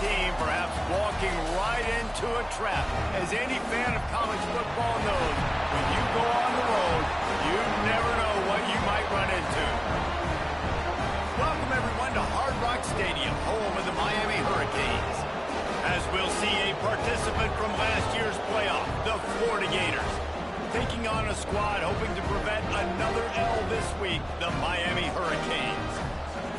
team perhaps walking right into a trap. As any fan of college football knows, when you go on the road, you never know what you might run into. Welcome, everyone, to Hard Rock Stadium, home of the Miami Hurricanes. As we'll see a participant from last year's playoff, the Florida Gators, taking on a squad hoping to prevent another L this week, the Miami Hurricanes.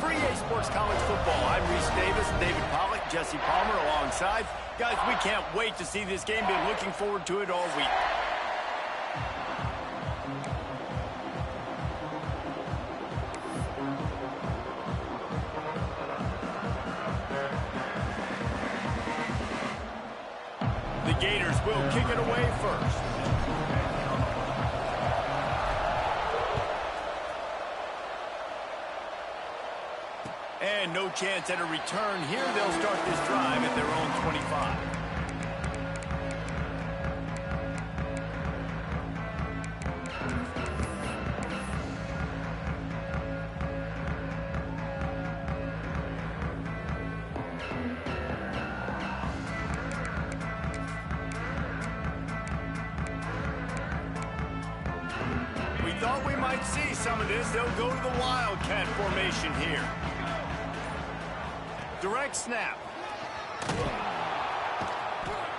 For EA Sports College Football, I'm Reese Davis, David Pollack, Jesse Palmer alongside. Guys, we can't wait to see this game. Been looking forward to it all week. The Gators will kick it away first. And no chance at a return here. They'll start this drive at their own 25. We thought we might see some of this. They'll go to the Wildcat formation here. Direct snap.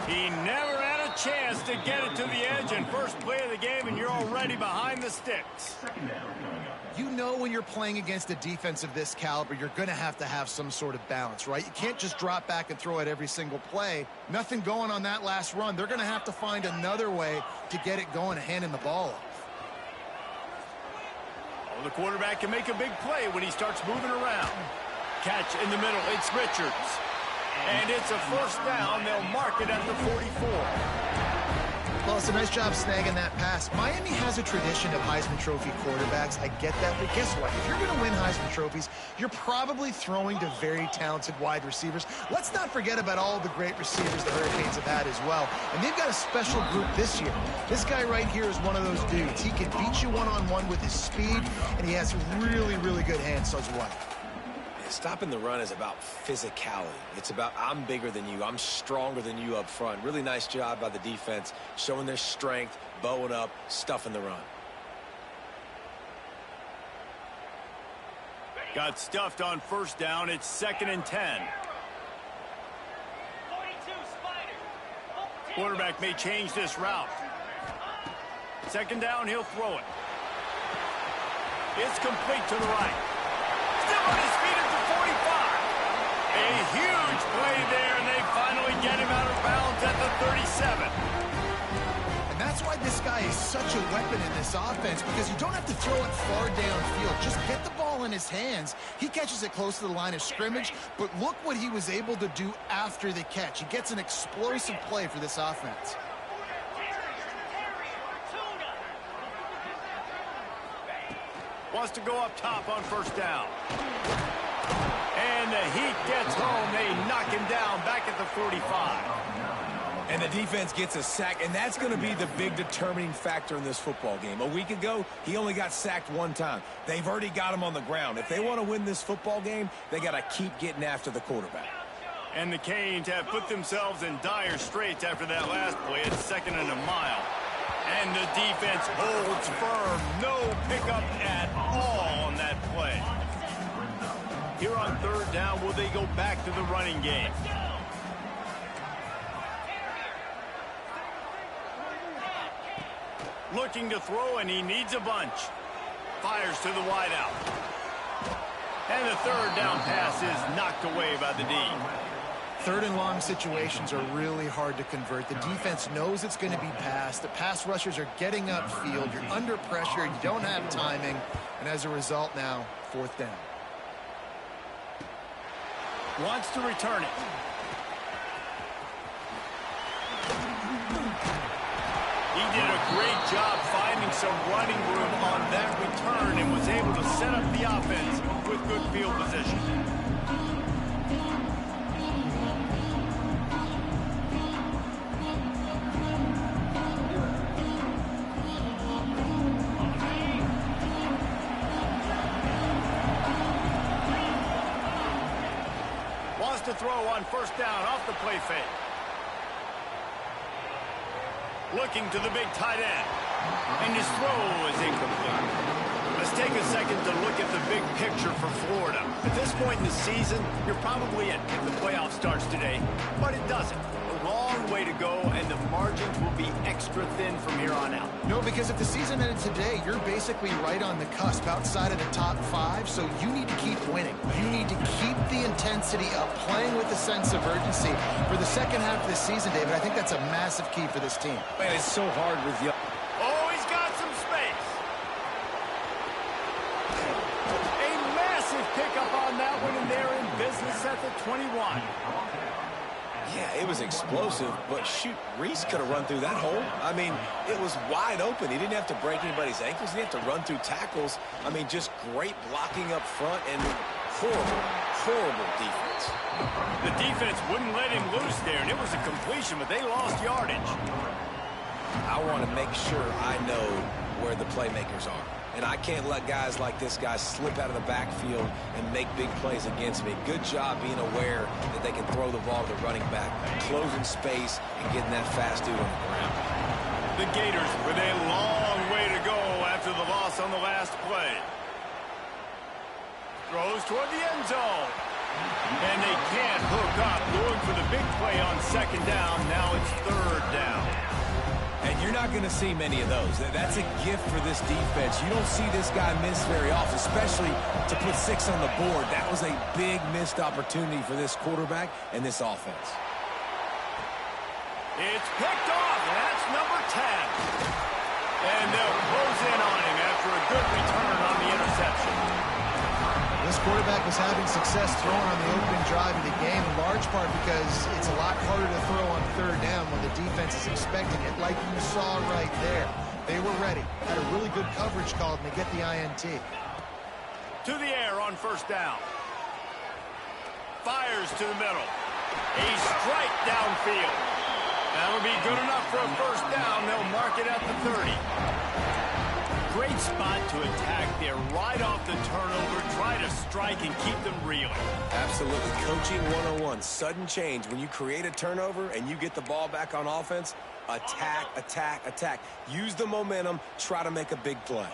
He never had a chance to get it to the edge, and first play of the game, and you're already behind the sticks. You know when you're playing against a defense of this caliber, you're going to have some sort of balance, right? You can't just drop back and throw it every single play. Nothing going on that last run. They're going to have to find another way to get it going, handing the ball off. Oh, the quarterback can make a big play when he starts moving around. Catch in the middle, it's Richards. And it's a first down. They'll mark it at the 44. Well, it's a nice job snagging that pass. Miami has a tradition of Heisman Trophy quarterbacks. I get that, but guess what? If you're going to win Heisman Trophies, you're probably throwing to very talented wide receivers. Let's not forget about all the great receivers the Hurricanes have had as well. And they've got a special group this year. This guy right here is one of those dudes. He can beat you one-on-one with his speed, and he has really, really good hands as well. Stopping the run is about physicality. It's about I'm bigger than you. I'm stronger than you up front. Really nice job by the defense, showing their strength, bowing up, stuffing the run. Got stuffed on first down. It's 2nd and 10. Quarterback may change this route. 2nd down, he'll throw it. It's complete to the right. Still on his feet at the 45. A huge play there, and they finally get him out of bounds at the 37. And that's why this guy is such a weapon in this offense, because you don't have to throw it far downfield. Just get the ball in his hands. He catches it close to the line of scrimmage, but look what he was able to do after the catch. He gets an explosive play for this offense. Wants to go up top on first down. And the heat gets home. They knock him down back at the 45. And the defense gets a sack, and that's going to be the big determining factor in this football game. A week ago, he only got sacked one time. They've already got him on the ground. If they want to win this football game, they got to keep getting after the quarterback. And the Canes have put themselves in dire straits after that last play. It's 2nd and a mile. And the defense holds firm. No pickup at all on that play. Here on 3rd down, will they go back to the running game? Looking to throw, and he needs a bunch. Fires to the wideout. And the 3rd down pass is knocked away by the D. 3rd and long situations are really hard to convert. The defense knows it's going to be passed. The pass rushers are getting upfield. You're under pressure. You don't have timing. And as a result now, 4th down. Wants to return it. He did a great job finding some running room on that return and was able to set up the offense with good field position. to throw on first down off the play fake. Looking to the big tight end. And his throw is incomplete. Let's take a second to look at the big picture for Florida. At this point in the season, you're probably in if the playoff starts today, but it doesn't. A long way to go, and the margins will be extra thin from here on out. No, because if the season ended today, you're basically right on the cusp outside of the top 5, so you need to keep winning. You need to keep the intensity up, playing with a sense of urgency. For the second half of the season, David, I think that's a massive key for this team. Man, it's so hard with you. Oh, he's got some space. A massive pickup on that one, and they're in business at the 21. Yeah, it was explosive, but shoot, Reese could have run through that hole. I mean, it was wide open. He didn't have to break anybody's ankles. He didn't have to run through tackles. I mean, just great blocking up front and horrible defense. The defense wouldn't let him loose there, and it was a completion, but they lost yardage. I want to make sure I know where the playmakers are. And I can't let guys like this guy slip out of the backfield and make big plays against me. Good job being aware that they can throw the ball to the running back, closing space, and getting that fast dude on the ground. The Gators with a long way to go after the loss on the last play. Throws toward the end zone. And they can't hook up. Going for the big play on second down. Now it's third down. And you're not going to see many of those. That's a gift for this defense. You don't see this guy miss very often, especially to put 6 on the board. That was a big missed opportunity for this quarterback and this offense. It's picked off. That's number 10. And they'll close in on him after a good return on the interception. This quarterback was having success throwing on the opening drive of the game, in large part because it's a lot harder to throw on third down when the defense is expecting it, like you saw right there. They were ready. Had a really good coverage call to get the INT. To the air on first down. Fires to the middle. A strike downfield. That'll be good enough for a first down. They'll mark it at the 30. Great spot to attack there, right off the turnover. Try to strike and keep them reeling. Absolutely. Coaching 101. Sudden change. When you create a turnover and you get the ball back on offense, attack, attack, attack. Use the momentum. Try to make a big play.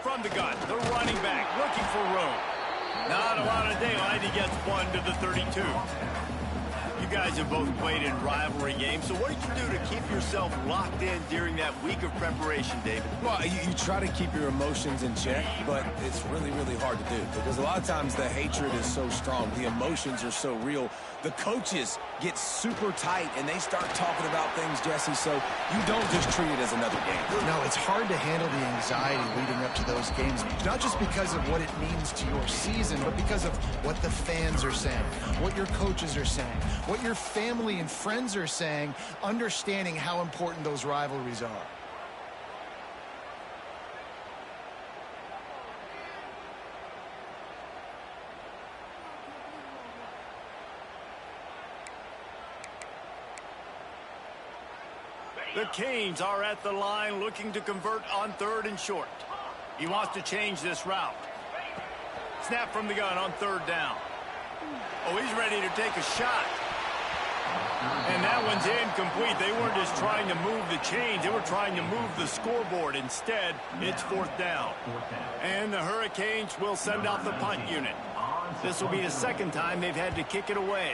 From the gun, the running back looking for room. Not a lot of daylight. He gets one to the 32. You guys have both played in rivalry games, so what did you do to keep yourself locked in during that week of preparation, David? Well, you try to keep your emotions in check, but it's really, really hard to do because a lot of times the hatred is so strong. The emotions are so real. The coaches get super tight, and they start talking about things, Jesse, so you don't just treat it as another game. No, it's hard to handle the anxiety leading up to those games, not just because of what it means to your season, but because of what the fans are saying, what your coaches are saying, what your family and friends are saying, understanding how important those rivalries are. The Canes are at the line looking to convert on third and short. He wants to change this route. Snap from the gun on third down. Oh, he's ready to take a shot. And that one's incomplete. They weren't just trying to move the chains. They were trying to move the scoreboard. Instead, it's fourth down. And the Hurricanes will send out the punt unit. This will be the second time they've had to kick it away.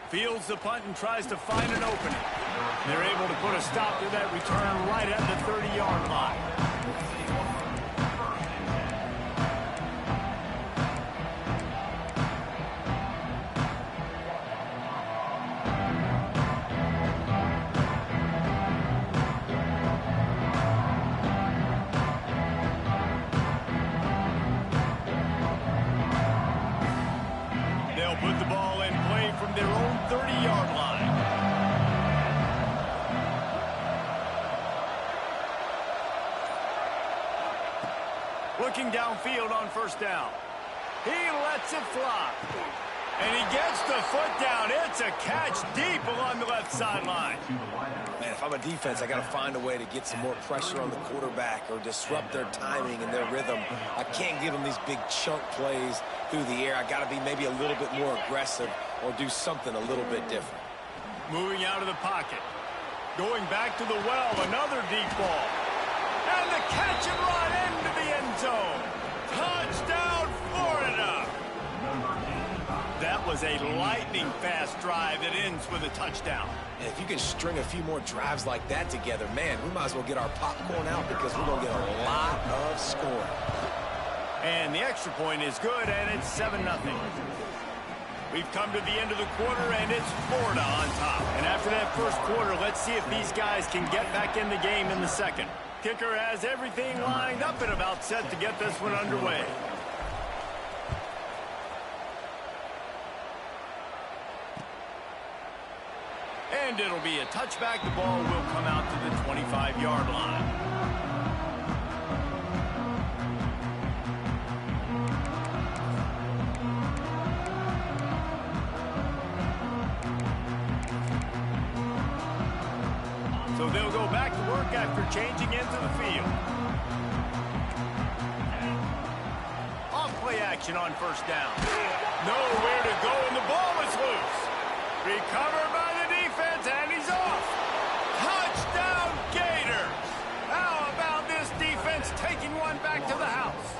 Fields the punt and tries to find an opening. They're able to put a stop to that return right at the 30-yard line. They'll put the ball in play from their own 30-yard line. Looking downfield on first down. He lets it fly. And he gets the foot down. It's a catch deep along the left sideline. Man, if I'm a defense, I got to find a way to get some more pressure on the quarterback or disrupt their timing and their rhythm. I can't give them these big chunk plays through the air. I got to be maybe a little bit more aggressive or do something a little bit different. Moving out of the pocket. Going back to the well, another deep ball. And the catch and run into the end zone. Touchdown, Florida! That was a lightning-fast drive that ends with a touchdown. And if you can string a few more drives like that together, man, we might as well get our popcorn out because we're going to get a lot of scoring. And the extra point is good, and it's 7-0. We've come to the end of the quarter, and it's Florida on top. And after that first quarter, let's see if these guys can get back in the game in the second. Kicker has everything lined up and about set to get this one underway. And it'll be a touchback. The ball will come out to the 25-yard line. So they'll go back to work after changing into the field. Off play action on first down. Nowhere to go, and the ball is loose. Recovered by the defense, and he's off. Touchdown, Gators. How about this defense taking one back to the house?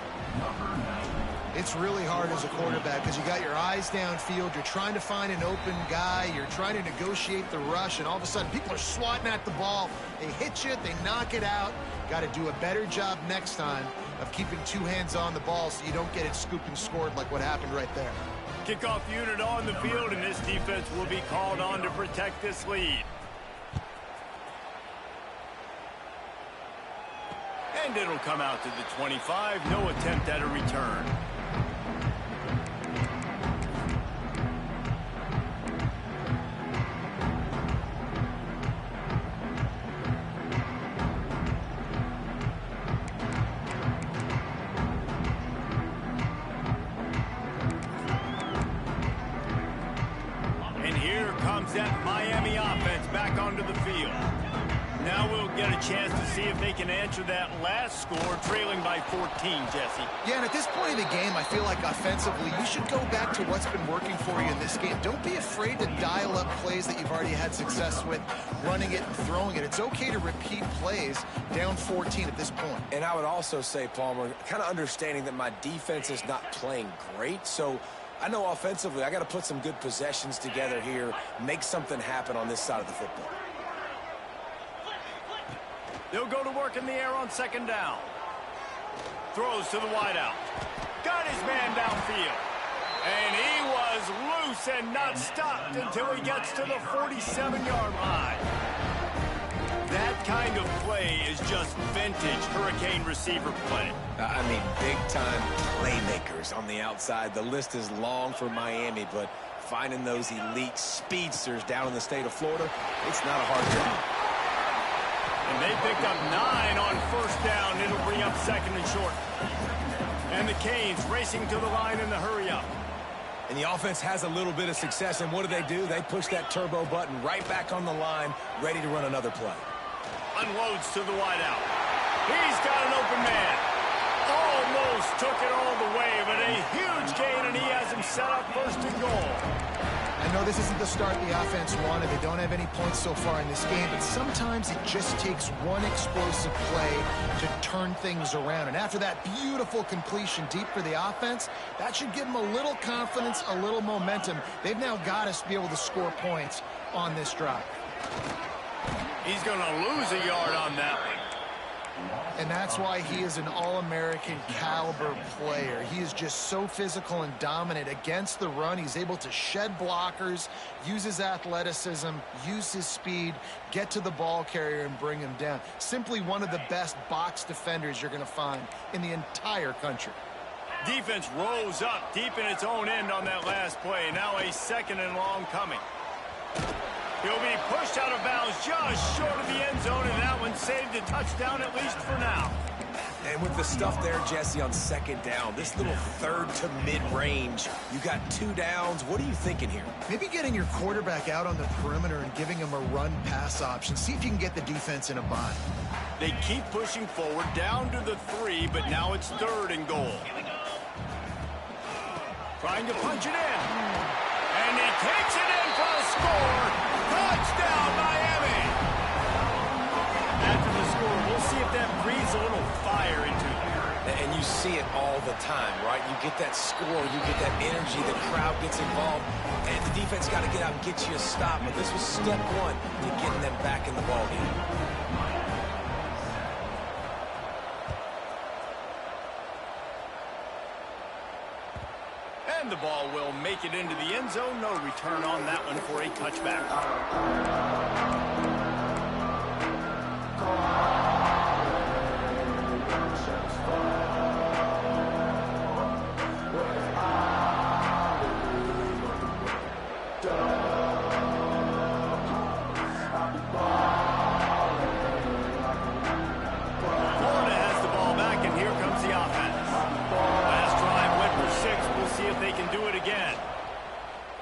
It's really hard as a quarterback because you got your eyes downfield. You're trying to find an open guy. You're trying to negotiate the rush, and all of a sudden people are swatting at the ball. They hit you. They knock it out. Got to do a better job next time of keeping two hands on the ball so you don't get it scooped and scored like what happened right there. Kickoff unit on the field, and this defense will be called on to protect this lead. And it'll come out to the 25. No attempt at a return. That Miami offense back onto the field. Now we'll get a chance to see if they can answer that last score, trailing by 14, Jesse. Yeah, and at this point of the game, I feel like offensively, you should go back to what's been working for you in this game. Don't be afraid to dial up plays that you've already had success with, running it and throwing it. It's okay to repeat plays down 14 at this point. And I would also say, Palmer, kind of understanding that my defense is not playing great, so I know offensively I got to put some good possessions together here, make something happen on this side of the football. They'll go to work in the air on second down. Throws to the wideout. Got his man downfield. And he was loose and not stopped until he gets to the 47-yard line. That kind of play is just vintage Hurricane receiver play. I mean, big-time playmakers on the outside. The list is long for Miami, but finding those elite speedsters down in the state of Florida, it's not a hard job. And they picked up 9 on first down. It'll bring up second and short. And the Canes racing to the line in the hurry-up. And the offense has a little bit of success, and what do? They push that turbo button right back on the line, ready to run another play. Unloads to the wideout. He's got an open man. Almost took it all the way, but a huge gain, and he has him set up first and goal. I know this isn't the start the offense wanted. They don't have any points so far in this game, but sometimes it just takes one explosive play to turn things around. And after that beautiful completion deep for the offense, that should give them a little confidence, a little momentum. They've now got to be able to score points on this drive. He's going to lose a yard on that one. And that's why he is an All-American caliber player. He is just so physical and dominant against the run. He's able to shed blockers, use his athleticism, use his speed, get to the ball carrier and bring him down. Simply one of the best box defenders you're going to find in the entire country. Defense rose up deep in its own end on that last play. Now a second and long coming. He'll be pushed out of bounds just short of the end zone, and that one saved a touchdown at least for now. And with the stuff there, Jesse, on second down, this little third to mid-range, you got 2 downs. What are you thinking here? Maybe getting your quarterback out on the perimeter and giving him a run-pass option. See if you can get the defense in a bind. They keep pushing forward down to the 3, but now it's 3rd and goal. Trying to punch it in. And he takes it in for a score. Touchdown, Miami. After the score, we'll see if that breathes a little fire into them. And you see it all the time, right? You get that score, you get that energy, the crowd gets involved, and the defense got to get out and get you a stop. But this was step 1 to getting them back in the ballgame. And the ball will make it into the end zone. No return on that one for a touchback.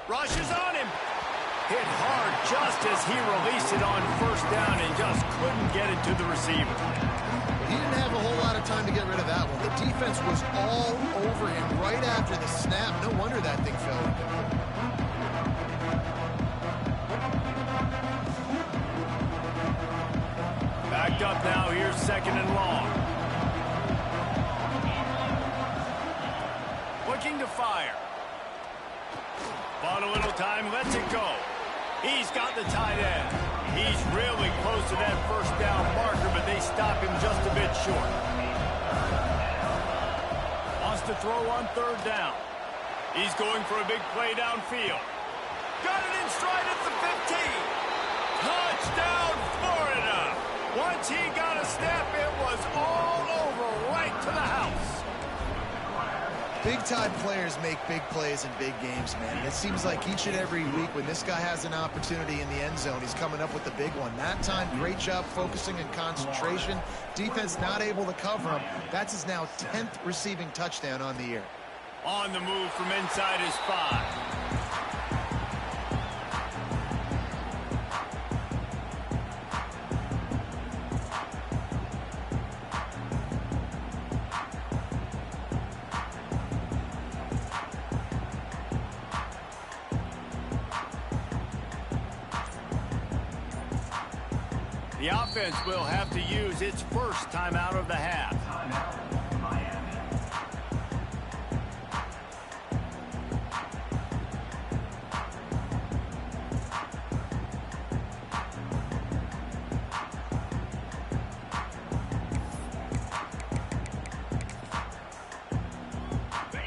Rushes on him. Hit hard just as he released it on 1st down and just couldn't get it to the receiver. He didn't have a whole lot of time to get rid of that one. The defense was all over him right after the snap. No wonder that thing fell. Backed up now. Here's 2nd and long. Looking to fire. Bought a little time, lets it go. He's got the tight end. He's really close to that 1st down marker, but they stop him just a bit short. Wants to throw on 3rd down. He's going for a big play downfield. Got it in stride at the 15. Touchdown, Florida. Once he got a snap, it was all over right to the house. Big-time players make big plays in big games, man. And it seems like each and every week when this guy has an opportunity in the end zone, he's coming up with the big one. That time, great job focusing and concentration. Defense not able to cover him. That's his now 10th receiving touchdown on the year. On the move from inside his 5. The offense will have to use its 1st timeout of the half.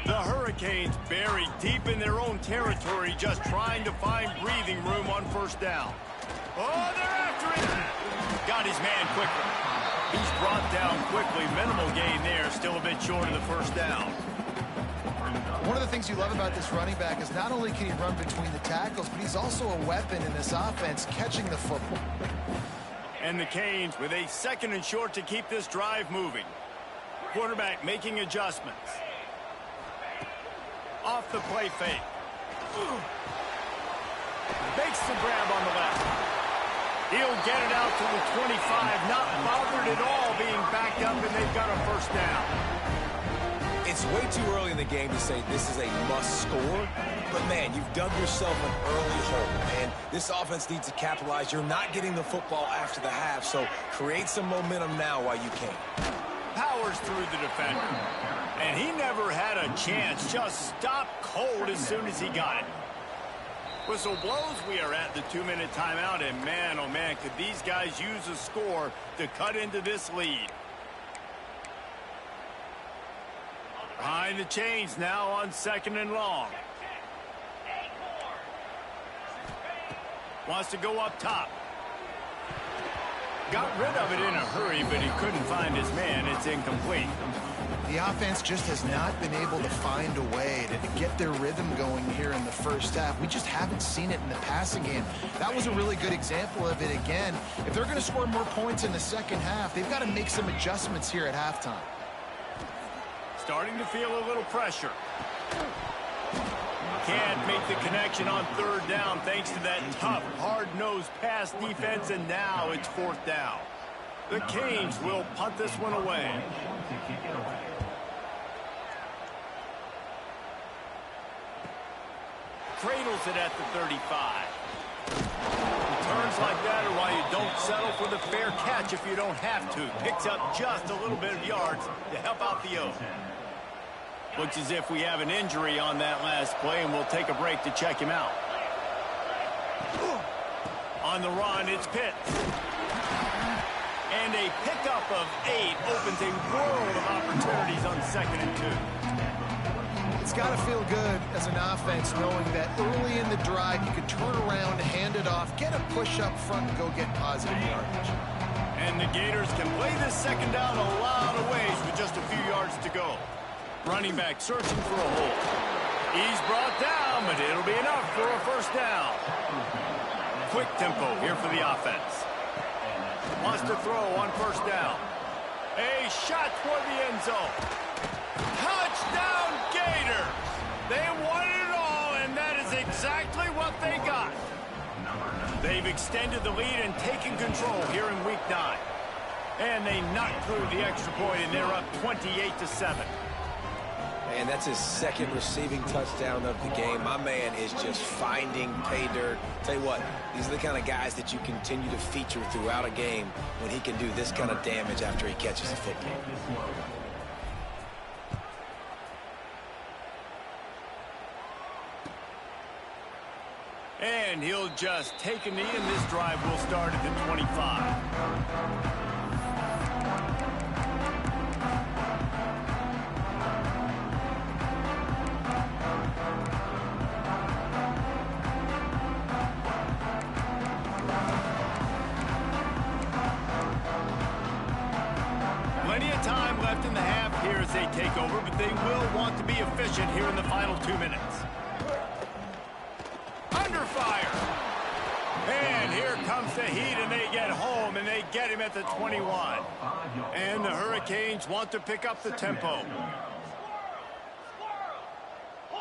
The Hurricanes buried deep in their own territory, just trying to find breathing room on 1st down. Oh, they're after it. Got his man quickly. He's brought down quickly. Minimal gain there. Still a bit short of the 1st down. One of the things you love about this running back is not only can he run between the tackles, but he's also a weapon in this offense, catching the football. And the Canes with a 2nd and short to keep this drive moving. Quarterback making adjustments. Off the play fake. Makes the grab on the left. He'll get it out to the 25, not bothered at all being backed up, and they've got a 1st down. It's way too early in the game to say this is a must score, but man, you've dug yourself an early hole, and this offense needs to capitalize. You're not getting the football after the half, so create some momentum now while you can. Powers through the defender, and he never had a chance. Just stopped cold as soon as he got it. Whistle blows. We are at the 2-minute timeout, and man, oh man, could these guys use a score to cut into this lead. Behind the chains now on 2nd and long. Wants to go up top. Got rid of it in a hurry, but he couldn't find his man. It's incomplete. The offense just has not been able to find a way to get their rhythm going here in the 1st half. We just haven't seen it in the passing game. That was a really good example of it again. If they're going to score more points in the 2nd half, they've got to make some adjustments here at halftime. starting to feel a little pressure. Can't make the connection on third down thanks to that tough, hard-nosed pass defense, and now it's fourth down. The Canes will punt this one away. Cradles it at the 35. Returns like that are why you don't settle for the fair catch if you don't have to. Picks up just a little bit of yards to help out the O's. Looks as if we have an injury on that last play, and we'll take a break to check him out. On the run, it's Pitts. And a pickup of 8 opens a world of opportunities on 2nd and 2. It's got to feel good as an offense knowing that early in the drive you can turn around, hand it off, get a push up front, and go get positive yardage. And the Gators can play this second down a lot of ways with just a few yards to go. Running back searching for a hole. He's brought down, but it'll be enough for a first down. Quick tempo here for the offense. Wants to throw on first down. A shot toward the end zone. Touchdown, Gators! They won it all, and that is exactly what they got. They've extended the lead and taken control here in Week 9. And they knocked through the extra point, and they're up 28-7. And that's his second receiving touchdown of the game. My man is just finding pay dirt. Tell you what, these are the kind of guys that you continue to feature throughout a game when he can do this kind of damage after he catches the football. And he'll just take a knee, and this drive will start at the 25. Left in the half here as they take over, but they will want to be efficient here in the final 2 minutes. Under fire. And here comes the heat, and they get home, and they get him at the 21. And the Hurricanes want to pick up the tempo.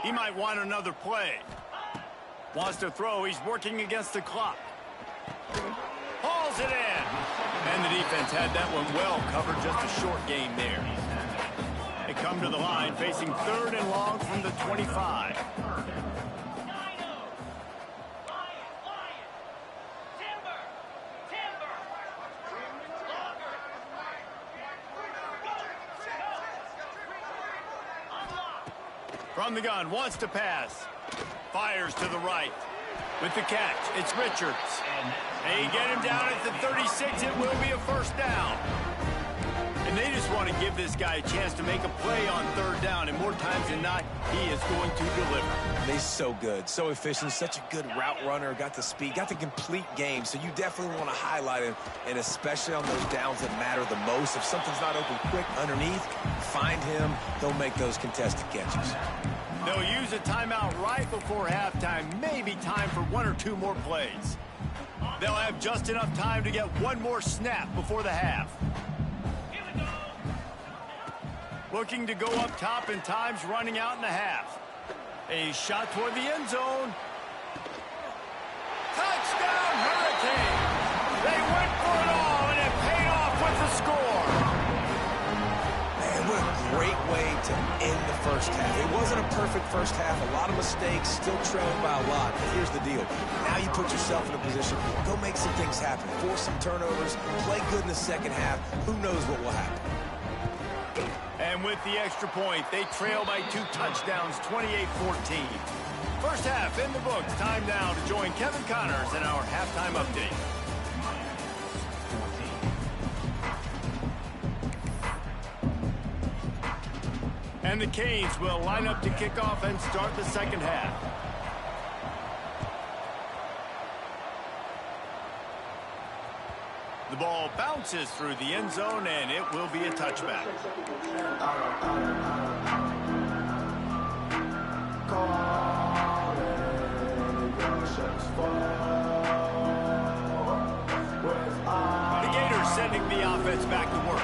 He might want another play. Wants to throw. He's working against the clock. Hauls it in. And the defense had that one well covered, just a short gain there. They come to the line facing 3rd and long from the 25. From the gun, wants to pass. Fires to the right. With the catch, it's Richards. They get him down at the 36. It will be a first down. And they just want to give this guy a chance to make a play on 3rd down. And more times than not, he is going to deliver. He's so good, so efficient, such a good route runner, got the speed, got the complete game. So you definitely want to highlight him, and especially on those downs that matter the most. If something's not open quick underneath, find him. They'll make those contested catches. They'll use a timeout right before halftime. Maybe time for 1 or 2 more plays. They'll have just enough time to get 1 more snap before the half. Looking to go up top, and time's running out in the half. A shot toward the end zone. Touchdown, Hurricanes! They went for it all, and it paid off with the score. Man, what a great way to end the first half. It wasn't a perfect first half. A lot of mistakes, still trailing by a lot. But here's the deal. Now you put yourself in a position, go make some things happen. Force some turnovers, play good in the second half. Who knows what will happen? And with the extra point, they trail by 2 touchdowns, 28-14. First half in the books. Time now to join Kevin Connors in our halftime update. And the Canes will line up to kick off and start the second half. The ball bounces through the end zone, and it will be a touchback. The Gators sending the offense back to work.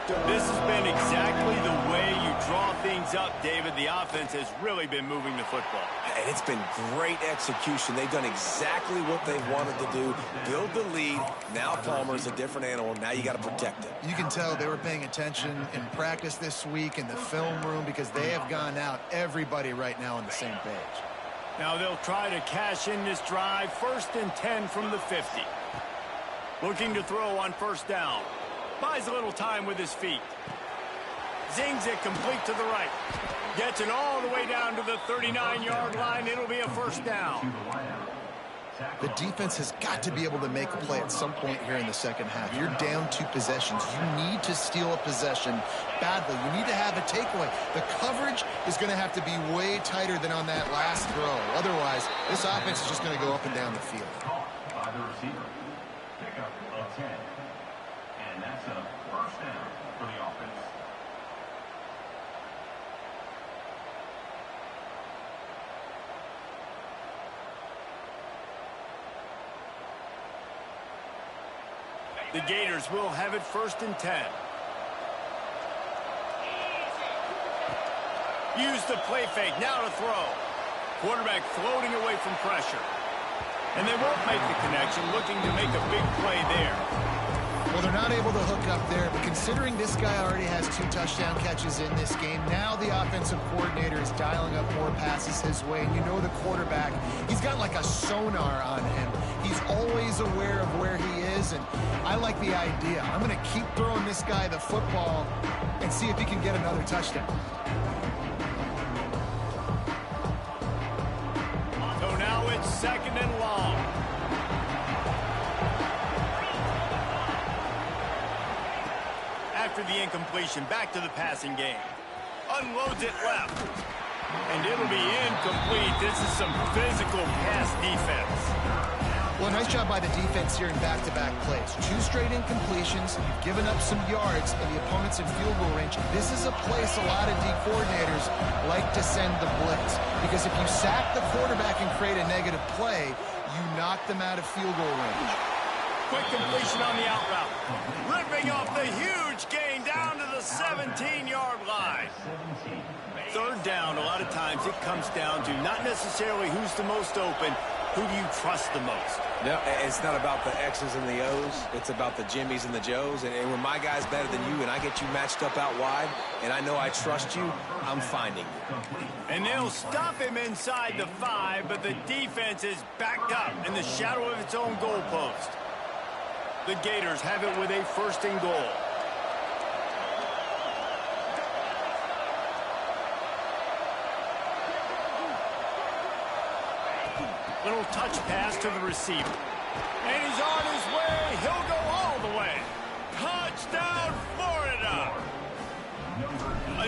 This has been exactly the way you draw things up, David. The offense has really been moving the football. And it's been great execution. They've done exactly what they wanted to do. Build the lead. Now Palmer's a different animal. Now you got to protect him. You can tell they were paying attention in practice this week in the film room because they have gone out, everybody right now on the same page. Now they'll try to cash in this drive. 1st and 10 from the 50. Looking to throw on 1st down. Buys a little time with his feet. Zings it complete to the right. Gets it all the way down to the 39-yard line. It'll be a 1st down. The defense has got to be able to make a play at some point here in the second half. You're down 2 possessions. You need to steal a possession badly. You need to have a takeaway. The coverage is going to have to be way tighter than on that last throw. Otherwise, this offense is just going to go up and down the field. By the receiver. Pickup of 10. And that's a 1st down for the offense. The Gators will have it 1st and 10. Use the play fake. Now to throw. Quarterback floating away from pressure. And they won't make the connection, looking to make a big play there. Well, they're not able to hook up there, but considering this guy already has 2 touchdown catches in this game, now the offensive coordinator is dialing up more passes his way. And you know the quarterback, he's got like a sonar on him. He's always aware of where he is, and I like the idea. I'm going to keep throwing this guy the football and see if he can get another touchdown. So now it's 2nd and long. After the incompletion, back to the passing game. Unloads it left. And it'll be incomplete. This is some physical pass defense. Well, nice job by the defense here in back-to-back plays. 2 straight incompletions. You've given up some yards, and the opponent's in field goal range. This is a place a lot of D coordinators like to send the blitz. Because if you sack the quarterback and create a negative play, you knock them out of field goal range. Quick completion on the out route. Ripping off the huge gain down to the 17-yard line. 3rd down, a lot of times it comes down to not necessarily who's the most open, who do you trust the most? No, it's not about the X's and the O's. It's about the Jimmys and the Joes. And when my guy's better than you and I get you matched up out wide and I know I trust you, I'm finding you. And they'll stop him inside the 5, but the defense is backed up in the shadow of its own goalpost. The Gators have it with a 1st and goal. Little touch pass to the receiver. And he's on his way. He'll go all the way. Touchdown, Florida.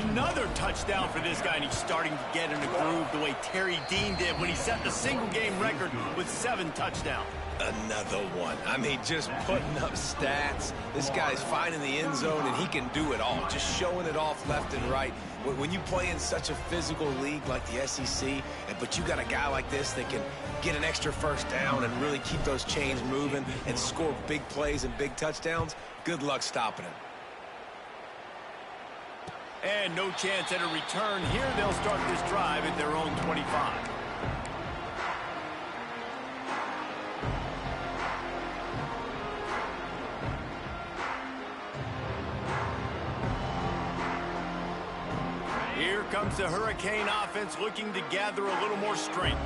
Another touchdown for this guy, and he's starting to get in a groove the way Terry Dean did when he set the single-game record with 7 touchdowns. Another one. I mean, just putting up stats. This guy's finding the end zone, and he can do it all. Just showing it off left and right. When you play in such a physical league like the SEC, but you got a guy like this that can get an extra 1st down and really keep those chains moving and score big plays and big touchdowns, good luck stopping him. And no chance at a return here. They'll start this drive at their own 25. Here comes the Hurricane offense looking to gather a little more strength.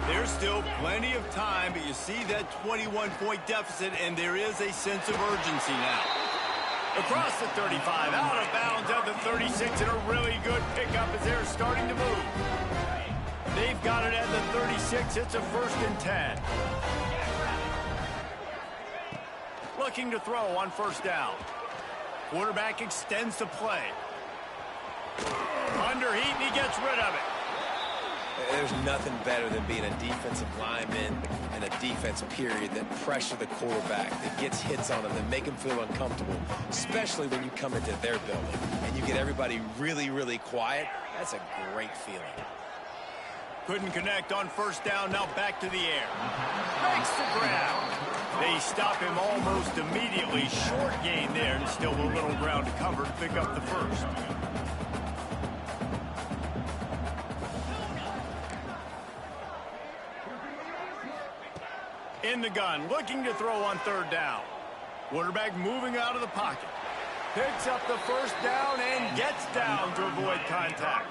There's still plenty of time, but you see that 21-point deficit, and there is a sense of urgency now. Across the 35, out of bounds at the 36, and a really good pickup as they're starting to move. They've got it at the 36. It's a 1st and 10. Looking to throw on 1st down. Quarterback extends the play. Under heat, and he gets rid of it. There's nothing better than being a defensive lineman and a defense period that pressure the quarterback, that gets hits on him, that make him feel uncomfortable, especially when you come into their building and you get everybody really, really quiet. That's a great feeling. Couldn't connect on 1st down. Now back to the air. Makes the grab. They stop him almost immediately. Short gain there, and still a little ground to cover to pick up the first. In the gun, looking to throw on third down. Quarterback moving out of the pocket. Picks up the first down and gets down to avoid contact.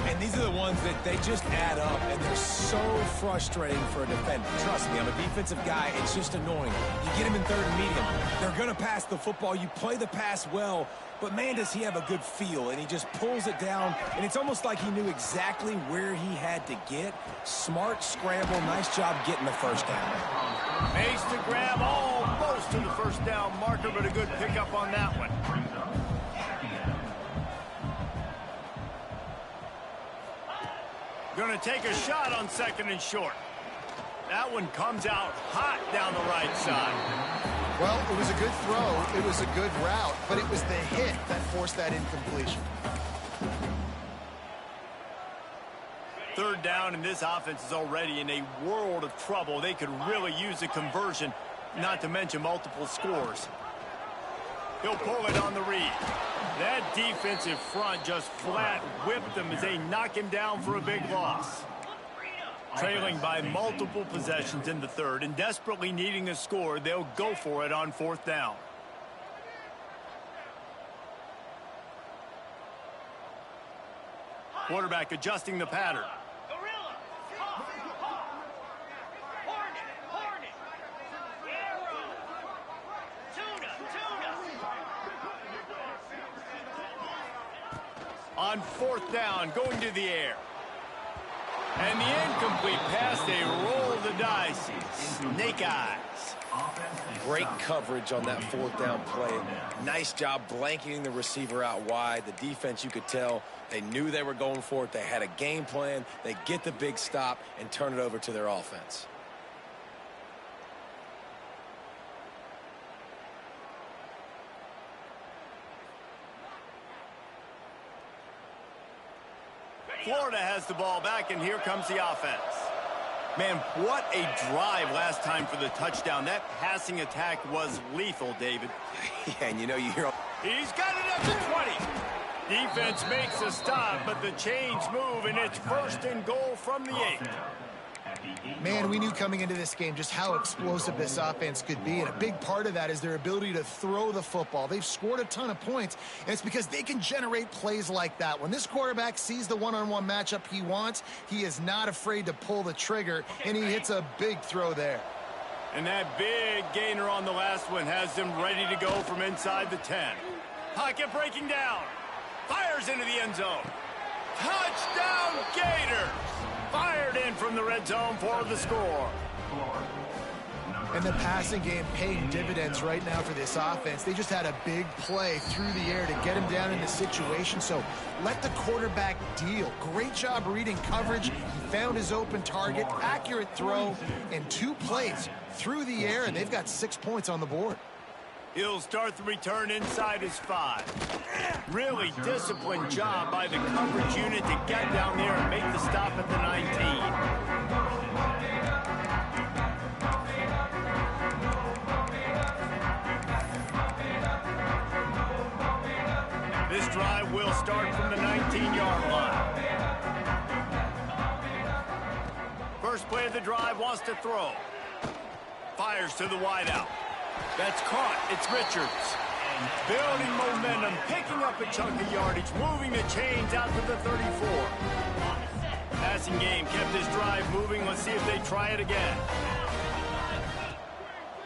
And these are the ones that they just add up, and they're so frustrating for a defender. Trust me, I'm a defensive guy. It's just annoying. You get him in third and medium. They're going to pass the football. You play the pass well, but, man, does he have a good feel. And he just pulls it down, and it's almost like he knew exactly where he had to get. Smart scramble. Nice job getting the first down. Makes the grab almost to the first down marker, but a good pickup on that one. Going to take a shot on second and short. That one comes out hot down the right side. Well, it was a good throw. It was a good route, but it was the hit that forced that incompletion. Third down, and this offense is already in a world of trouble. They could really use a conversion, not to mention multiple scores. He'll pull it on the read. That defensive front just flat whipped them as they knock him down for a big loss. Trailing by multiple possessions in the third and desperately needing a score, they'll go for it on fourth down. Quarterback adjusting the pattern. On fourth down, going to the air. And the incomplete pass, they roll the dice. Snake eyes. Great coverage on that fourth down play. Nice job blanketing the receiver out wide. The defense, you could tell, they knew they were going for it. They had a game plan. They get the big stop and turn it over to their offense. Florida has the ball back, and here comes the offense. Man, what a drive last time for the touchdown. That passing attack was lethal, David. Yeah, and you know, you hear... He's got it up to 20. Defense makes a stop, but the chains move, and it's first and goal from the 8. Man, we knew coming into this game just how explosive this offense could be, and a big part of that is their ability to throw the football. They've scored a ton of points, and it's because they can generate plays like that. When this quarterback sees the one-on-one matchup he wants, he is not afraid to pull the trigger, and he hits a big throw there. And that big gainer on the last one has them ready to go from inside the 10. Pocket breaking down. Fires into the end zone. Touchdown, Gators! Fired in from the red zone for the score. And the passing game paying dividends right now for this offense. They just had a big play through the air to get him down in the situation. So let the quarterback deal. Great job reading coverage. He found his open target, accurate throw, and 2 plays through the air, and they've got 6 points on the board. He'll start the return inside his 5. Really disciplined job by the coverage unit to get down there and make the stop at the 19. This drive will start from the 19-yard line. First play of the drive, wants to throw. Fires to the wideout. That's caught. It's Richards. Building momentum, picking up a chunk of yardage, moving the chains out to the 34. Passing game kept this drive moving. Let's see if they try it again.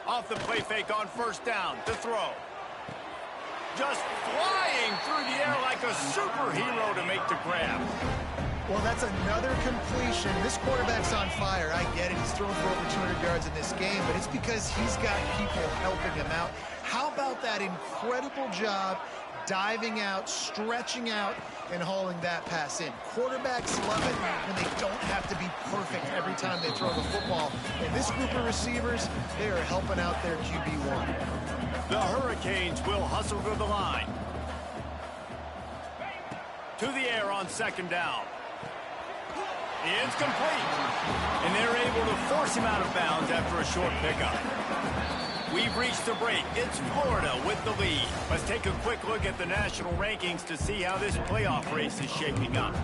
Off the play fake on first down to throw. Just flying through the air like a superhero to make the grab. Well, that's another completion. This quarterback's on fire. I get it. He's thrown for over 200 yards in this game, but it's because he's got people helping him out. How about that incredible job diving out, stretching out, and hauling that pass in? Quarterbacks love it when they don't have to be perfect every time they throw the football. And this group of receivers, they are helping out their QB1. The Hurricanes will hustle to the line. To the air on second down. It's complete. And they're able to force him out of bounds after a short pickup. We've reached the break. It's Florida with the lead. Let's take a quick look at the national rankings to see how this playoff race is shaping up.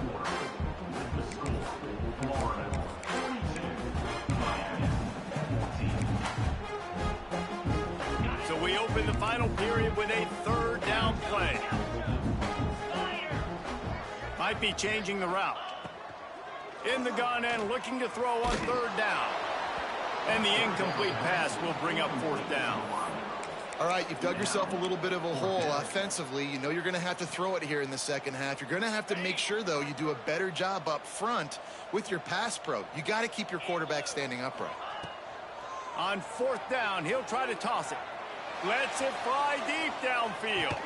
So we open the final period with a third down play. Might be changing the route. In the gun and looking to throw on third down. And the incomplete pass will bring up fourth down. All right, you've dug yourself a little bit of a hole offensively. You know you're going to have to throw it here in the second half. You're going to have to make sure, though, you do a better job up front with your pass pro. You got to keep your quarterback standing upright. On fourth down, he'll try to toss it. Lets it fly deep downfield.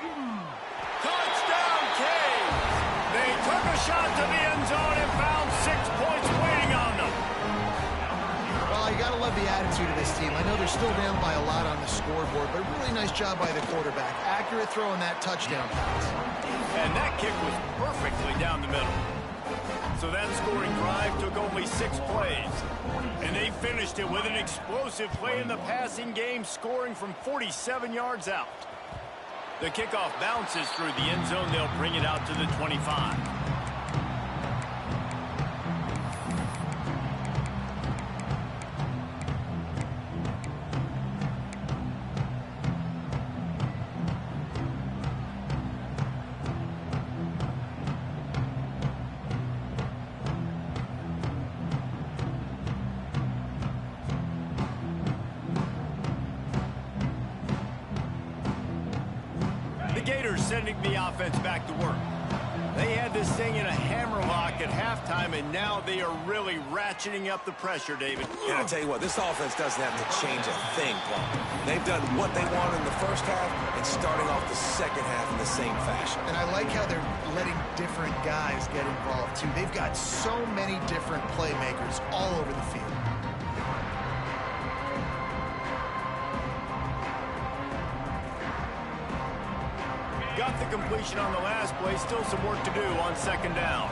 Touchdown, Canes! They took a shot to the end zone and found 6 points waiting on them. Well, you got to love the attitude of this team. I know they're still down by a lot on the scoreboard, but really nice job by the quarterback. Accurate throw on that touchdown pass. And that kick was perfectly down the middle. So that scoring drive took only 6 plays. And they finished it with an explosive play in the passing game, scoring from 47 yards out. The kickoff bounces through the end zone. They'll bring it out to the 25. Sending the offense back to work. They had this thing in a hammerlock at halftime, and now they are really ratcheting up the pressure, David. And I tell you what, this offense doesn't have to change a thing, Paul. They've done what they wanted in the first half and starting off the second half in the same fashion. And I like how they're letting different guys get involved, too. They've got so many different playmakers all over the field. Got the completion on the last play. Still some work to do on second down.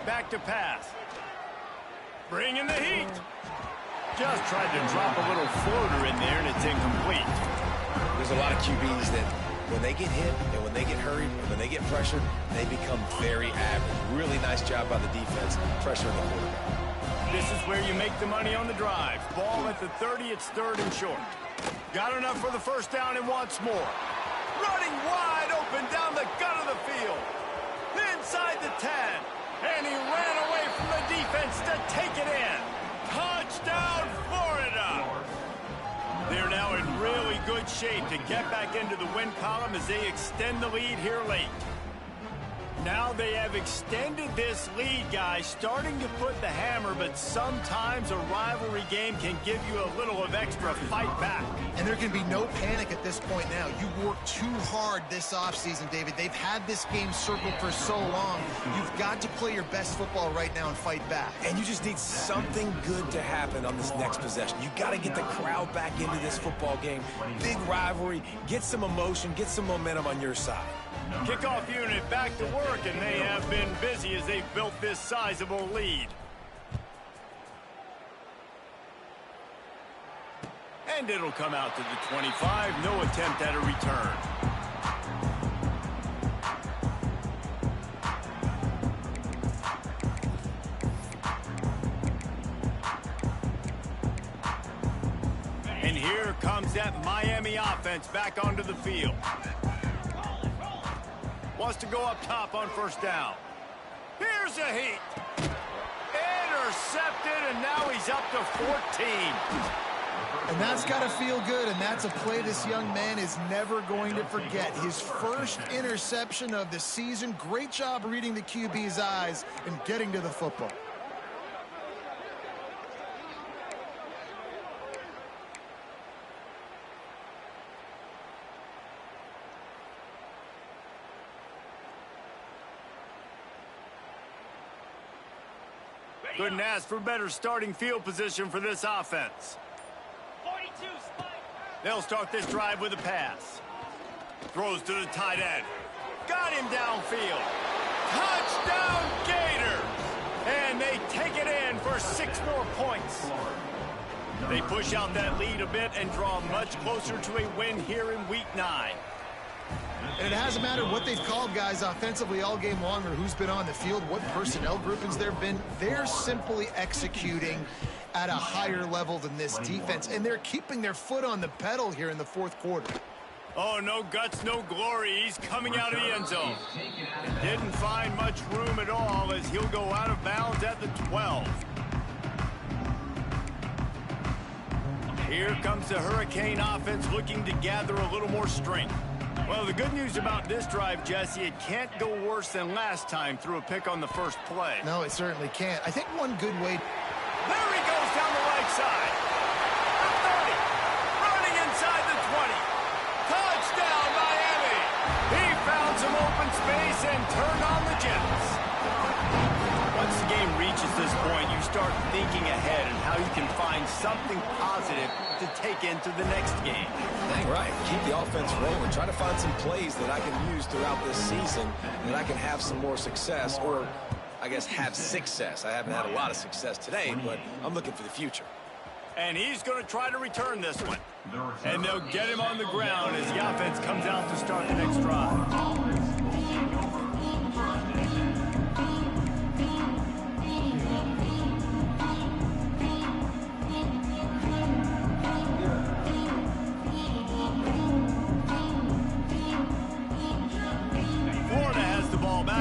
Back to pass. Bring in the heat. Just tried to drop a little floater in there, and it's incomplete. There's a lot of QBs that when they get hit and when they get hurried and when they get pressured, they become very average. Really nice job by the defense pressuring the quarterback. This is where you make the money on the drive. Ball at the 30. It's third and short. Got enough for the first down and wants more. Running wide open down the gut of the field. Inside the 10. And he ran away from the defense to take it in. Touchdown, Florida! They're now in really good shape to get back into the win column as they extend the lead here late. Now they have extended this lead, guys, starting to put the hammer, but sometimes a rivalry game can give you a little of extra fight back. And there can be no panic at this point now. You worked too hard this offseason, David. They've had this game circled for so long. You've got to play your best football right now and fight back. And you just need something good to happen on this next possession. You got to get the crowd back into this football game. Big rivalry. Get some emotion. Get some momentum on your side. Kickoff unit back to work, and they have been busy as they've built this sizable lead. And it'll come out to the 25. No attempt at a return. And here comes that Miami offense back onto the field. Wants to go up top on first down. Here's a heat. Intercepted, and now he's up to 14. And that's got to feel good, and that's a play this young man is never going to forget. His first interception of the season. Great job reading the QB's eyes and getting to the football. Couldn't ask for better starting field position for this offense. They'll start this drive with a pass. Throws to the tight end. Got him downfield. Touchdown, Gators! And they take it in for 6 more points. They push out that lead a bit and draw much closer to a win here in Week 9. And it hasn't mattered what they've called guys offensively all game long or who's been on the field, what personnel groupings there have been. They're simply executing at a higher level than this defense, and they're keeping their foot on the pedal here in the fourth quarter. Oh, no guts, no glory. He's coming out of the end zone. Didn't find much room at all as he'll go out of bounds at the 12. Here comes the Hurricane offense looking to gather a little more strength. Well, the good news about this drive, Jesse, it can't go worse than last time through a pick on the first play. No, it certainly can't. I think one good way... There he goes down the right side. The 30. Running inside the 20. Touchdown, Miami. He found some open space and turned on the Jets. Once the game reaches this point, you start thinking ahead and how you can find something positive to take into the next game. Dang right. Keep the offense rolling. Try to find some plays that I can use throughout this season that I can have some more success, or I guess have success. I haven't had a lot of success today, but I'm looking for the future. And he's going to try to return this one. And they'll get him on the ground as the offense comes out to start the next drive.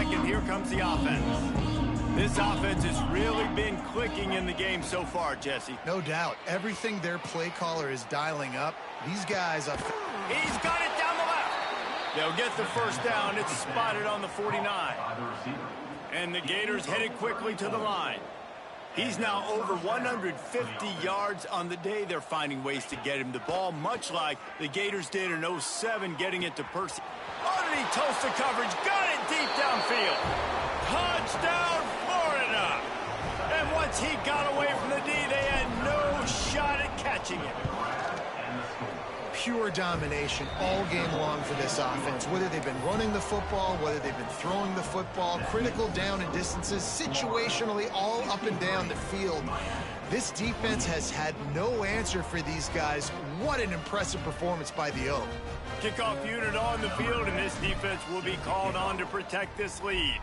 And here comes the offense. This offense has really been clicking in the game so far, Jesse. No doubt. Everything their play caller is dialing up, these guys are... He's got it down the left. They'll get the first down. It's spotted on the 49. And the Gators headed quickly to the line. He's now over 150 yards on the day. They're finding ways to get him the ball, much like the Gators did in 07, getting it to Percy. Oh, did he toast the coverage? Got it deep downfield. Touchdown, Florida. And once he got away from the D, they had no shot at catching it. Pure domination all game long for this offense. Whether they've been running the football, whether they've been throwing the football, critical down and distances, situationally all up and down the field. This defense has had no answer for these guys. What an impressive performance by the Oak. Kickoff unit on the field, and this defense will be called on to protect this lead.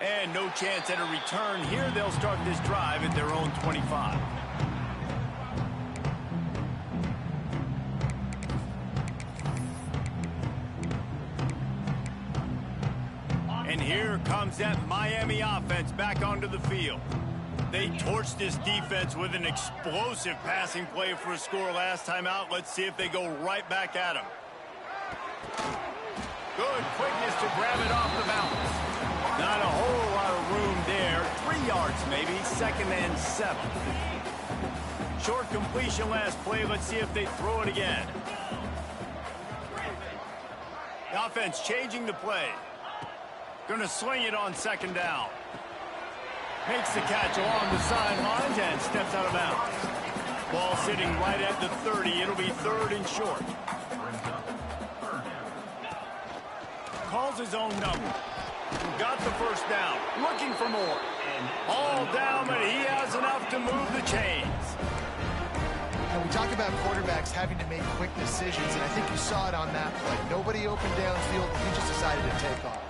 And no chance at a return here. They'll start this drive at their own 25. And here comes that Miami offense back onto the field. They torched this defense with an explosive passing play for a score last time out. Let's see if they go right back at him. Good quickness to grab it off the bounce. Not a whole lot of room there. 3 yards maybe, 2nd and 7. Short completion last play. Let's see if they throw it again. The offense changing the play. Going to sling it on 2nd down. Makes the catch along the sidelines and steps out of bounds. Ball sitting right at the 30. It'll be 3rd and short. Calls his own number. Got the first down. Looking for more. All down, but he has enough to move the chains. And we talk about quarterbacks having to make quick decisions, and I think you saw it on that play. Nobody opened downfield, and he just decided to take off.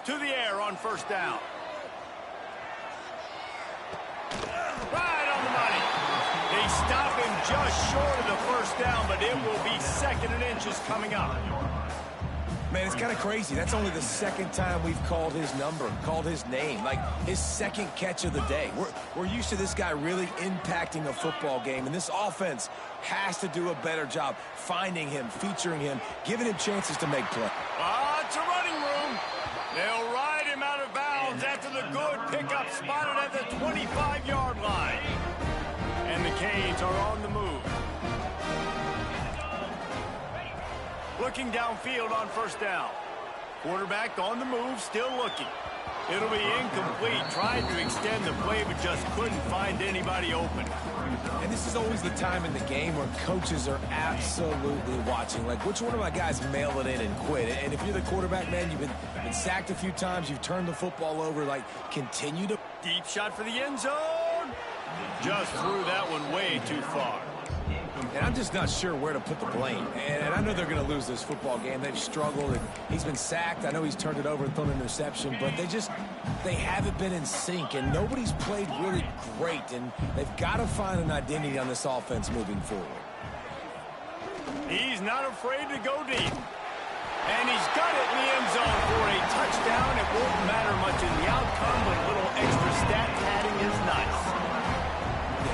To the air on 1st down. Right on the money. They stop him just short of the 1st down, but it will be 2nd and inches coming up. Man, it's kind of crazy. That's only the 2nd time we've called his number, called his name, like his 2nd catch of the day. We're used to this guy really impacting a football game, and this offense has to do a better job finding him, featuring him, giving him chances to make play. It's a running room. They'll ride him out of bounds after the good pickup spotted at the 25-yard line. And the Canes are on the move. Looking downfield on 1st down. Quarterback on the move, still looking. It'll be incomplete. Tried to extend the play, but just couldn't find anybody open. And this is always the time in the game where coaches are absolutely watching. Like, which one of my guys mail it in and quit? And if you're the quarterback, man, you've been sacked a few times. You've turned the football over. Like, continue to... Deep shot for the end zone. Just threw that one way too far. And I'm just not sure where to put the blame. And I know they're going to lose this football game. They've struggled, and he's been sacked. I know he's turned it over and thrown an interception, but they haven't been in sync, and nobody's played really great, and they've got to find an identity on this offense moving forward. He's not afraid to go deep. And he's got it in the end zone for a touchdown. It won't matter much in the outcome, but a little extra stat padding is nice.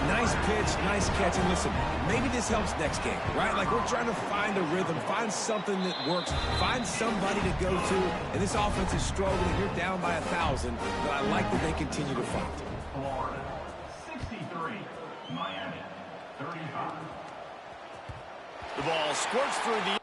Nice pitch, nice catch, and listen, maybe this helps next game, right? Like, we're trying to find a rhythm, find something that works, find somebody to go to, and this offense is struggling. You're down by 1,000, but I like that they continue to fight. Florida, 63. Miami, 35. The ball squirts through the...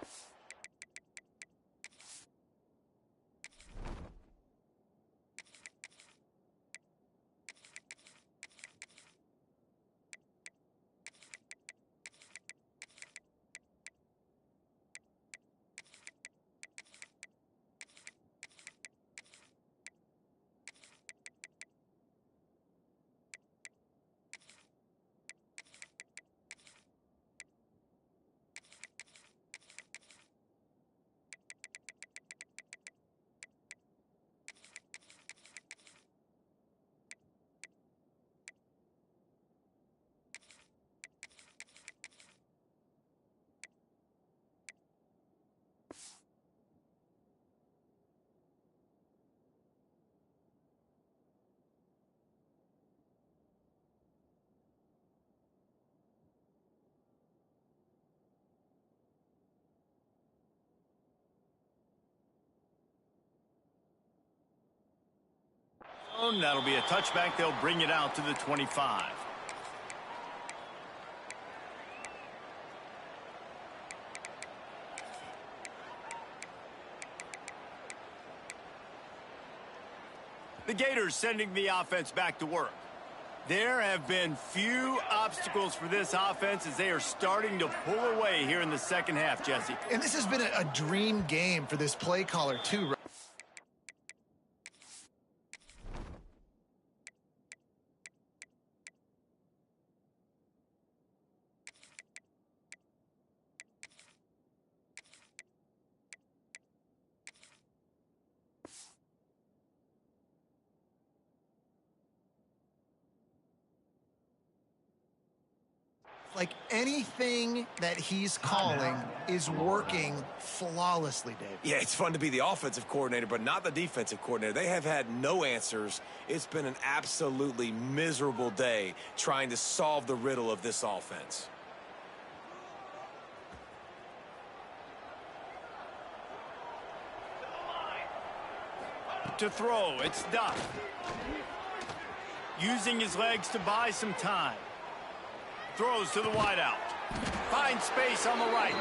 That'll be a touchback. They'll bring it out to the 25. The Gators sending the offense back to work. There have been few obstacles for this offense as they are starting to pull away here in the second half, Jesse. And this has been a dream game for this play caller, too, right? Like, anything that he's calling is working flawlessly, Dave. Yeah, it's fun to be the offensive coordinator, but not the defensive coordinator. They have had no answers. It's been an absolutely miserable day trying to solve the riddle of this offense. To throw, it's Duff. Using his legs to buy some time. Throws to the wideout. Finds space on the right.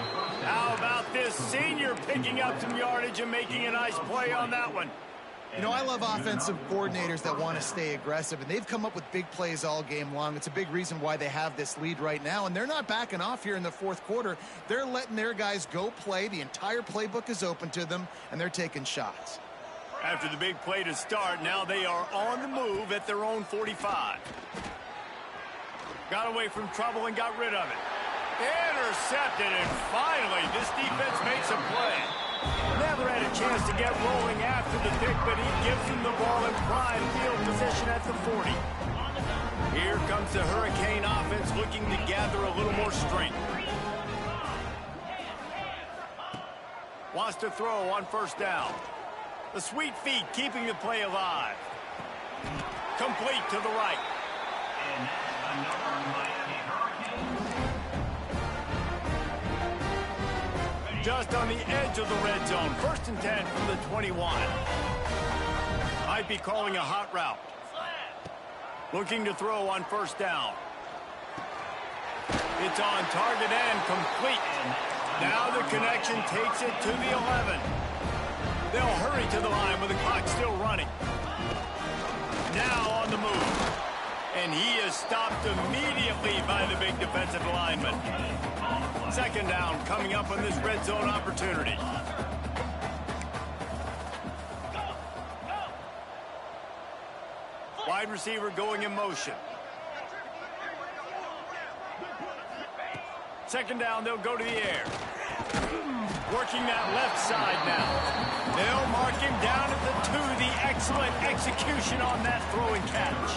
How about this senior picking up some yardage and making a nice play on that one? You know, I love offensive coordinators that want to stay aggressive, and they've come up with big plays all game long. It's a big reason why they have this lead right now, and they're not backing off here in the fourth quarter. They're letting their guys go play. The entire playbook is open to them, and they're taking shots. After the big play to start, now they are on the move at their own 45. Got away from trouble and got rid of it. Intercepted, and finally, this defense makes a play. Never had a chance to get rolling after the pick, but he gives him the ball in prime field position at the 40. Here comes the Hurricane offense looking to gather a little more strength. Wants to throw on first down. The sweet feet keeping the play alive. Complete to the right. And another Miami Hurricane. Just on the edge of the red zone. 1st and 10 from the 21. Might be calling a hot route. Looking to throw on first down. It's on target and complete. Now the connection takes it to the 11. They'll hurry to the line with the clock still running. move. And he is stopped immediately by the big defensive lineman. Second down coming up on this red zone opportunity. Wide receiver going in motion. Second down, they'll go to the air. Working that left side now. They'll mark him down at the 2. The excellent execution on that throw and catch.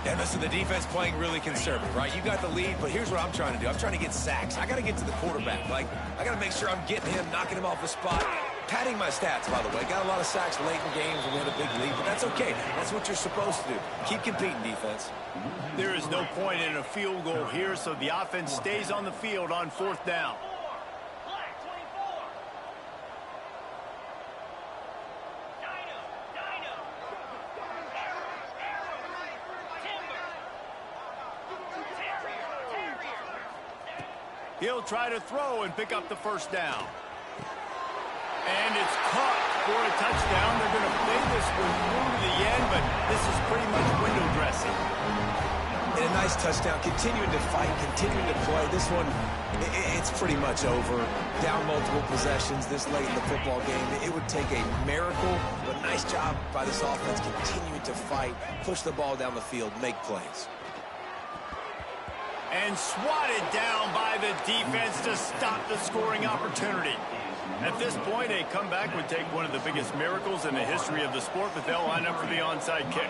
And listen, the defense playing really conservative, right? You got the lead, but here's what I'm trying to do. I'm trying to get sacks. I got to get to the quarterback. Like, I got to make sure I'm getting him, knocking him off the spot. Padding my stats, by the way. Got a lot of sacks late in games when we had a big lead, but that's okay. That's what you're supposed to do. Keep competing, defense. There is no point in a field goal here, so the offense stays on the field on fourth down. He'll try to throw and pick up the first down. And it's caught for a touchdown. They're going to play this one through to the end, but this is pretty much window dressing. And a nice touchdown. Continuing to fight, continuing to play. This one, it's pretty much over. Down multiple possessions this late in the football game. It would take a miracle, but nice job by this offense continuing to fight, push the ball down the field, make plays. And swatted down by the defense to stop the scoring opportunity. At this point, a comeback would take one of the biggest miracles in the history of the sport, but they'll line up for the onside kick.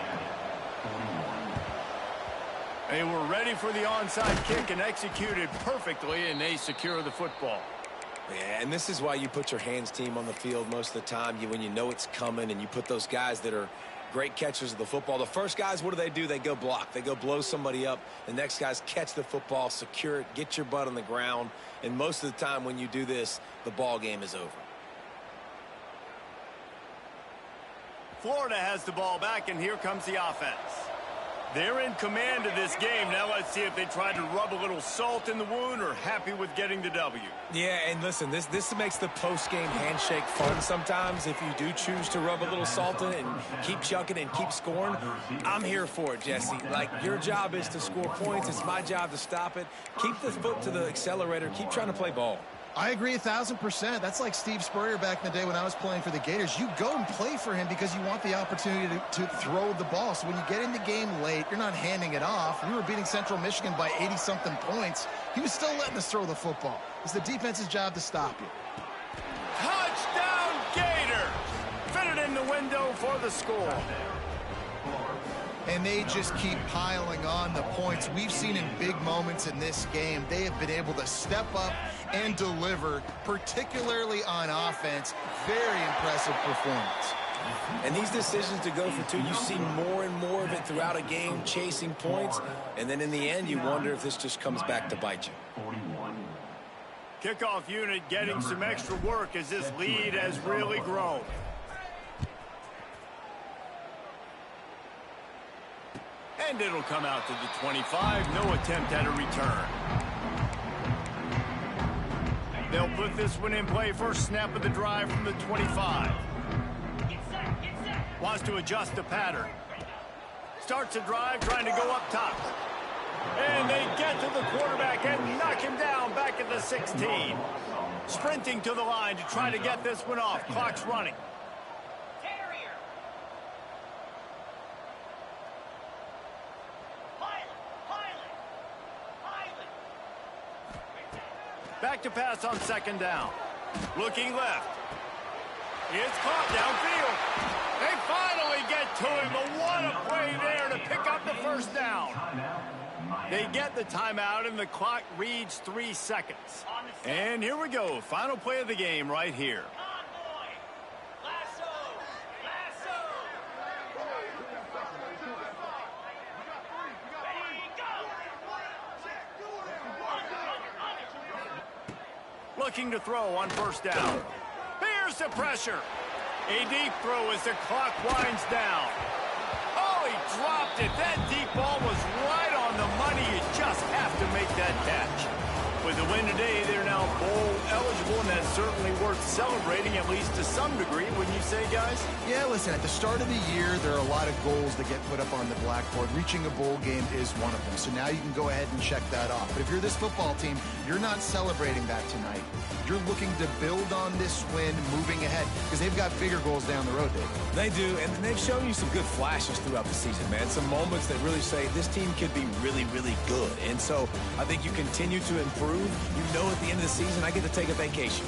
They were ready for the onside kick and executed perfectly, and they secure the football. Yeah, and this is why you put your hands team on the field most of the time. When you know it's coming, and you put those guys that are great catchers of the football. The first guys, what do? They go block. They go blow somebody up. The next guys catch the football, secure it, get your butt on the ground. And most of the time when you do this, the ball game is over. Florida has the ball back, and here comes the offense. They're in command of this game. Now let's see if they try to rub a little salt in the wound or happy with getting the W. Yeah, and listen, this makes the post-game handshake fun sometimes. If you do choose to rub a little salt in it and keep chucking and keep scoring, I'm here for it, Jesse. Like, your job is to score points. It's my job to stop it. Keep the foot to the accelerator. Keep trying to play ball. I agree 1,000%. That's like Steve Spurrier back in the day when I was playing for the Gators. You go and play for him because you want the opportunity to throw the ball. So when you get in the game late, you're not handing it off. We were beating Central Michigan by 80-something points. He was still letting us throw the football. It's the defense's job to stop you. Touchdown, Gators! Fitted in the window for the score. And they just keep piling on the points. We've seen in big moments in this game, they have been able to step up and deliver, particularly on offense. Very impressive performance. And these decisions to go for two, you see more and more of it throughout a game, chasing points. And then in the end, you wonder if this just comes back to bite you. Kickoff unit getting some extra work as this lead has really grown. And it'll come out to the 25. No attempt at a return. They'll put this one in play. First snap of the drive from the 25. Wants to adjust the pattern. Starts the drive trying to go up top. And they get to the quarterback and knock him down back at the 16. Sprinting to the line to try to get this one off. Clock's running. Back to pass on second down. Looking left. It's caught downfield. They finally get to him, but what a play there to pick up the first down. They get the timeout, and the clock reads 3 seconds. And here we go. Final play of the game right here. Looking to throw on first down. Here's the pressure. A deep throw as the clock winds down. Oh, he dropped it. That deep ball was right on the money. You just have to make that catch. With With the win today, they're now bowl eligible, and that's certainly worth celebrating, at least to some degree, wouldn't you say, guys? Yeah, listen, at the start of the year, there are a lot of goals that get put up on the blackboard. Reaching a bowl game is one of them. So now you can go ahead and check that off. But if you're this football team, you're not celebrating that tonight. You're looking to build on this win moving ahead because they've got bigger goals down the road, Dave. They do, and they've shown you some good flashes throughout the season, man. Some moments that really say this team could be really, really good. And so I think you continue to improve. You know at the end of the season, I get to take a vacation.